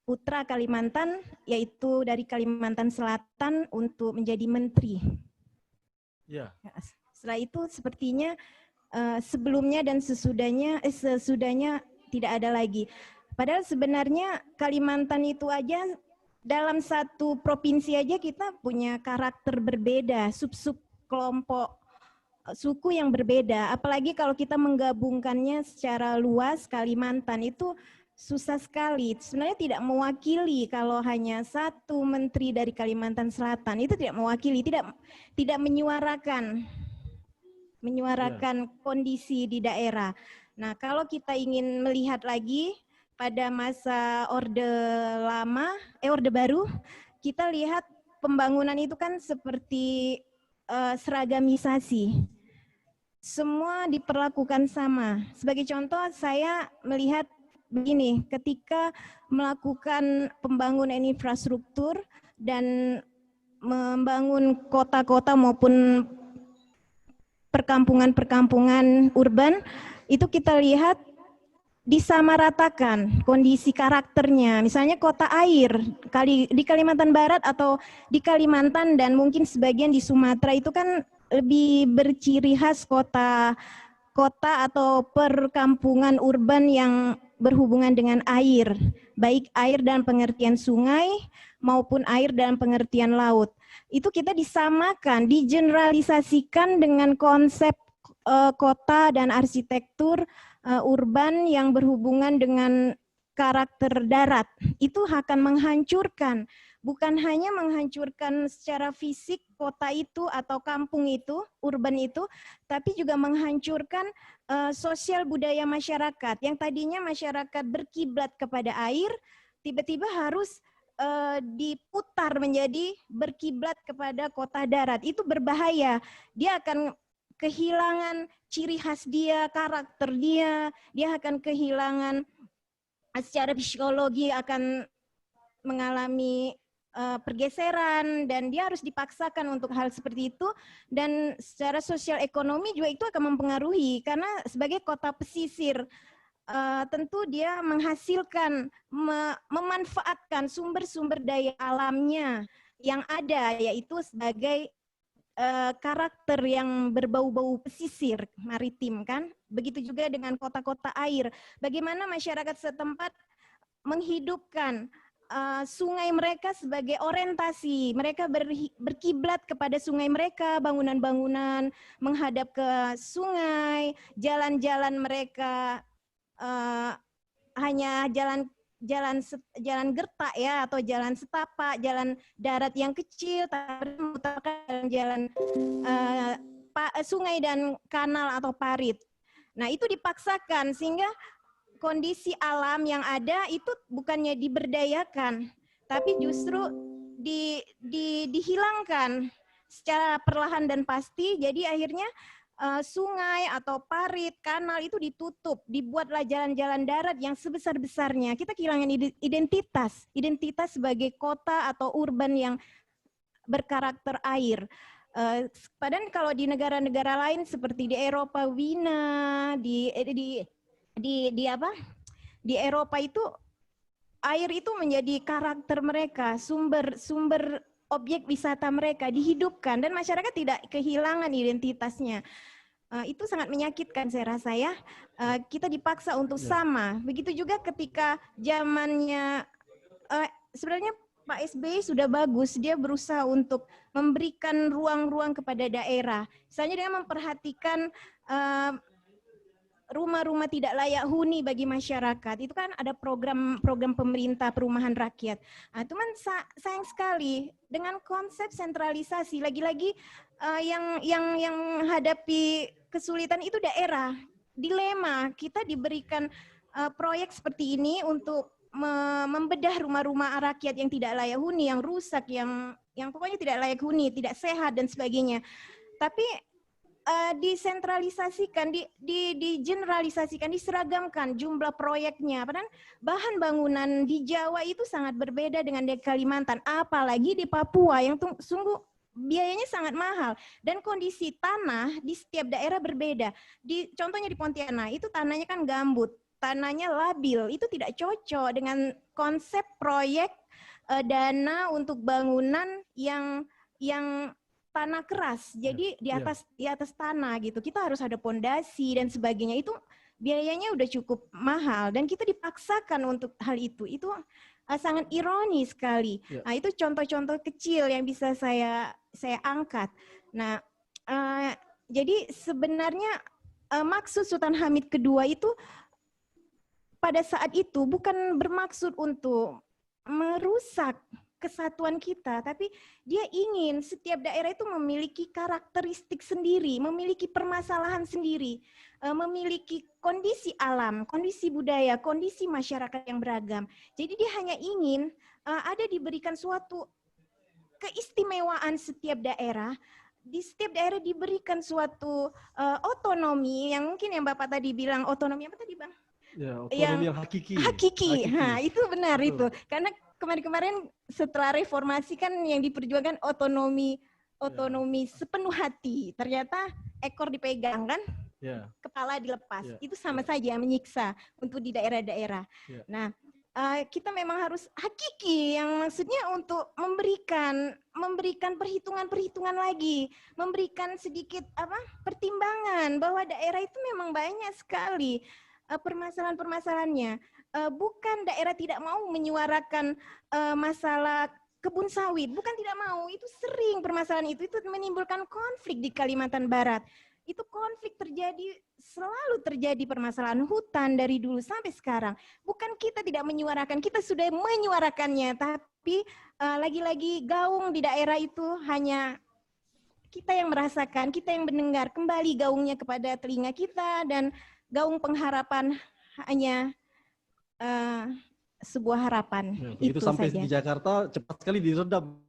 putra Kalimantan, yaitu dari Kalimantan Selatan untuk menjadi menteri. Ya. Setelah itu sepertinya sebelumnya dan sesudahnya tidak ada lagi. Padahal sebenarnya Kalimantan itu aja dalam satu provinsi aja kita punya karakter berbeda, sub-sub kelompok suku yang berbeda. Apalagi kalau kita menggabungkannya secara luas, Kalimantan itu susah sekali. Sebenarnya tidak mewakili kalau hanya satu menteri dari Kalimantan Selatan, itu tidak mewakili, tidak menyuarakan kondisi di daerah. Nah, kalau kita ingin melihat lagi pada masa Orde Baru, kita lihat pembangunan itu kan seperti seragamisasi. Semua diperlakukan sama. Sebagai contoh, saya melihat begini, ketika melakukan pembangunan infrastruktur dan membangun kota-kota maupun perkampungan-perkampungan urban, itu kita lihat disamaratakan kondisi karakternya. Misalnya kota air di Kalimantan Barat atau di Kalimantan dan mungkin sebagian di Sumatera itu kan lebih berciri khas kota atau perkampungan urban yang berhubungan dengan air, baik air dalam pengertian sungai maupun air dalam pengertian laut. Itu kita disamakan, digeneralisasikan dengan konsep kota dan arsitektur urban yang berhubungan dengan karakter darat. Itu akan menghancurkan, bukan hanya menghancurkan secara fisik kota itu atau kampung itu, urban itu, tapi juga menghancurkan sosial budaya masyarakat. Yang tadinya masyarakat berkiblat kepada air, tiba-tiba harus diputar menjadi berkiblat kepada kota darat. Itu berbahaya. Dia akan kehilangan ciri khas dia, karakter dia akan kehilangan secara psikologi, akan mengalami pergeseran dan dia harus dipaksakan untuk hal seperti itu, dan secara sosial ekonomi juga itu akan mempengaruhi karena sebagai kota pesisir tentu dia menghasilkan, memanfaatkan sumber-sumber daya alamnya yang ada, yaitu sebagai karakter yang berbau-bau pesisir maritim kan. Begitu juga dengan kota-kota air. Bagaimana masyarakat setempat menghidupkan sungai mereka sebagai orientasi. Mereka berkiblat kepada sungai mereka, bangunan-bangunan menghadap ke sungai, jalan-jalan mereka hanya jalan gertak ya, atau jalan setapak, jalan darat yang kecil, tapi merupakan jalan sungai dan kanal atau parit. Nah, itu dipaksakan sehingga kondisi alam yang ada itu bukannya diberdayakan, tapi justru dihilangkan secara perlahan dan pasti. Jadi akhirnya sungai atau parit, kanal itu ditutup, dibuatlah jalan-jalan darat yang sebesar-besarnya. Kita kehilangan identitas sebagai kota atau urban yang berkarakter air. Padahal kalau di negara-negara lain seperti di Eropa, Wina, di Eropa itu air itu menjadi karakter mereka, sumber objek wisata mereka dihidupkan dan masyarakat tidak kehilangan identitasnya. Itu sangat menyakitkan saya rasa ya. Kita dipaksa untuk sama. Begitu juga ketika zamannya sebenarnya Pak SBY sudah bagus, dia berusaha untuk memberikan ruang-ruang kepada daerah. Misalnya dia memperhatikan rumah-rumah tidak layak huni bagi masyarakat. Itu kan ada program pemerintah perumahan rakyat. Cuman sayang sekali dengan konsep sentralisasi, lagi-lagi yang hadapi kesulitan itu daerah. Dilema, kita diberikan proyek seperti ini untuk membedah rumah-rumah rakyat yang tidak layak huni, yang rusak, yang pokoknya tidak layak huni, tidak sehat dan sebagainya. Tapi disentralisasikan, digeneralisasikan, diseragamkan jumlah proyeknya. Padahal bahan bangunan di Jawa itu sangat berbeda dengan di Kalimantan, apalagi di Papua yang sungguh biayanya sangat mahal dan kondisi tanah di setiap daerah berbeda. Contohnya di Pontianak itu tanahnya kan gambut, tanahnya labil, itu tidak cocok dengan konsep proyek dana untuk bangunan yang tanah keras. Jadi di atas tanah gitu. Kita harus ada pondasi dan sebagainya. Itu biayanya udah cukup mahal dan kita dipaksakan untuk hal itu. Itu sangat ironis sekali. Nah, itu contoh-contoh kecil yang bisa saya angkat. Nah, jadi sebenarnya maksud Sultan Hamid II itu pada saat itu bukan bermaksud untuk merusak kesatuan kita, tapi dia ingin setiap daerah itu memiliki karakteristik sendiri, memiliki permasalahan sendiri, memiliki kondisi alam, kondisi budaya, kondisi masyarakat yang beragam. Jadi dia hanya ingin ada diberikan suatu keistimewaan setiap daerah, di setiap daerah diberikan suatu otonomi yang mungkin yang Bapak tadi bilang otonomi apa tadi Bang? Ya, otonomi yang hakiki. Hakiki. Nah, itu benar. Betul. Itu. Karena kemarin-kemarin setelah reformasi kan yang diperjuangkan otonomi sepenuh hati. Ternyata ekor dipegang kan? Kepala dilepas. Itu sama saja menyiksa untuk di daerah-daerah. Nah, kita memang harus hakiki, yang maksudnya untuk memberikan perhitungan-perhitungan lagi, memberikan sedikit pertimbangan bahwa daerah itu memang banyak sekali permasalahan-permasalahannya. Bukan daerah tidak mau menyuarakan masalah kebun sawit, bukan tidak mau, itu sering permasalahan itu menimbulkan konflik di Kalimantan Barat. Itu konflik selalu terjadi permasalahan hutan dari dulu sampai sekarang. Bukan kita tidak menyuarakan, kita sudah menyuarakannya, tapi lagi-lagi gaung di daerah itu hanya kita yang merasakan, kita yang mendengar, kembali gaungnya kepada telinga kita, dan gaung pengharapan hanya sebuah harapan. Itu sampai saja. Di Jakarta cepat sekali diredam.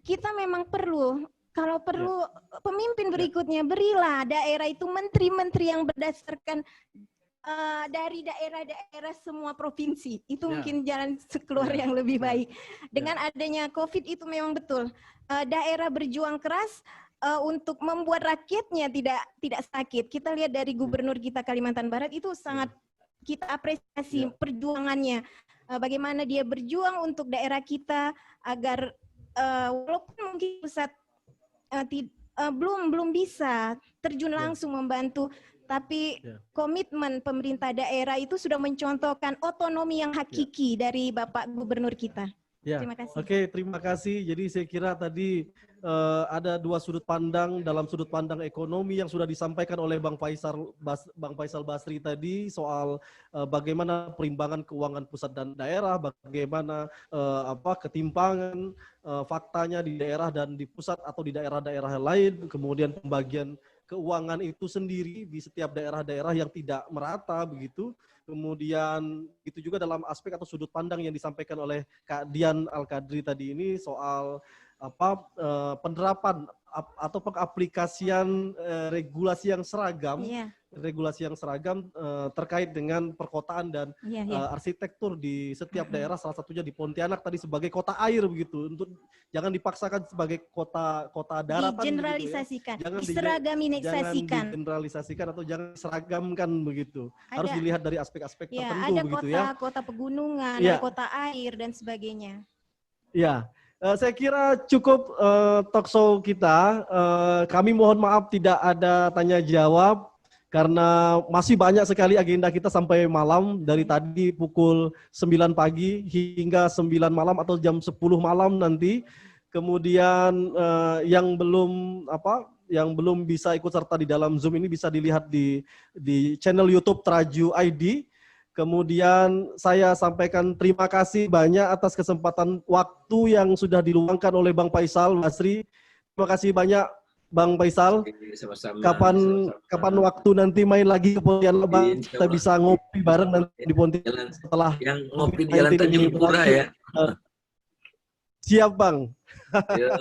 Kita memang perlu, kalau perlu pemimpin berikutnya, berilah daerah itu menteri-menteri yang berdasarkan dari daerah-daerah semua provinsi. Itu mungkin jalan keluar yang lebih baik. Dengan adanya COVID itu memang betul. Daerah berjuang keras untuk membuat rakyatnya tidak sakit. Kita lihat dari gubernur kita Kalimantan Barat itu sangat kita apresiasi perjuangannya. Bagaimana dia berjuang untuk daerah kita agar walaupun mungkin pusat belum bisa terjun langsung membantu, tapi komitmen pemerintah daerah itu sudah mencontohkan otonomi yang hakiki dari Bapak Gubernur kita. Terima kasih. Oke, terima kasih. Jadi saya kira tadi ada dua sudut pandang dalam sudut pandang ekonomi yang sudah disampaikan oleh Bang Faisal Basri tadi soal bagaimana perimbangan keuangan pusat dan daerah, bagaimana ketimpangan faktanya di daerah dan di pusat atau di daerah-daerah lain, kemudian pembagian keuangan itu sendiri di setiap daerah-daerah yang tidak merata begitu. Kemudian itu juga dalam aspek atau sudut pandang yang disampaikan oleh Kak Dian Al-Qadri tadi ini soal penerapan atau pengaplikasian regulasi yang seragam, Iya. Terkait dengan perkotaan dan Iya, iya. arsitektur di setiap daerah, salah satunya di Pontianak tadi sebagai kota air begitu, untuk jangan dipaksakan sebagai kota daratan Digeneralisasikan, begitu ya. diseragamisasikan. Jangan digeneralisasikan atau jangan diseragamkan begitu. Harus Ada- dilihat dari aspek-aspek Ya, tertentu ada begitu kota, ya. kota pegunungan, Ya. ada kota air dan sebagainya. Ya, saya kira cukup talkshow kita. Kami mohon maaf tidak ada tanya jawab karena masih banyak sekali agenda kita sampai malam, dari tadi pukul 9 pagi hingga 9 malam atau jam 10 malam nanti. Kemudian yang belum bisa ikut serta di dalam Zoom ini bisa dilihat di channel YouTube Traju ID. Kemudian saya sampaikan terima kasih banyak atas kesempatan waktu yang sudah diluangkan oleh Bang Faisal Basri. Terima kasih banyak Bang Faisal. Sama-sama. Kapan waktu nanti main lagi ke Pontianak, Bang? Kita bisa ngopi bareng nanti di Pontianak setelah yang ngopi di Jalan Tanjung Pura ya. Siap, Bang. Ya.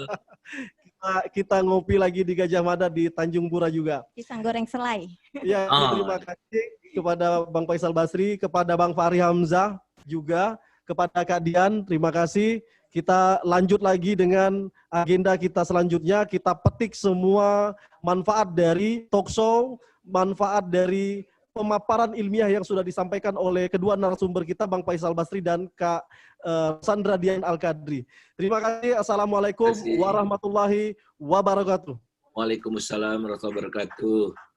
Kita ngopi lagi di Gajah Mada di Tanjung Pura juga. Pisang goreng selai. Ya, terima kasih kepada Bang Faisal Basri, kepada Bang Fahri Hamzah juga, kepada Kak Dian, terima kasih. Kita lanjut lagi dengan agenda kita selanjutnya. Kita petik semua manfaat dari talkshow, manfaat dari pemaparan ilmiah yang sudah disampaikan oleh kedua narasumber kita, Bang Faisal Basri dan Kak Sandra Dian Al-Kadri. Terima kasih. Assalamualaikum warahmatullahi wabarakatuh. Waalaikumsalam warahmatullahi wabarakatuh.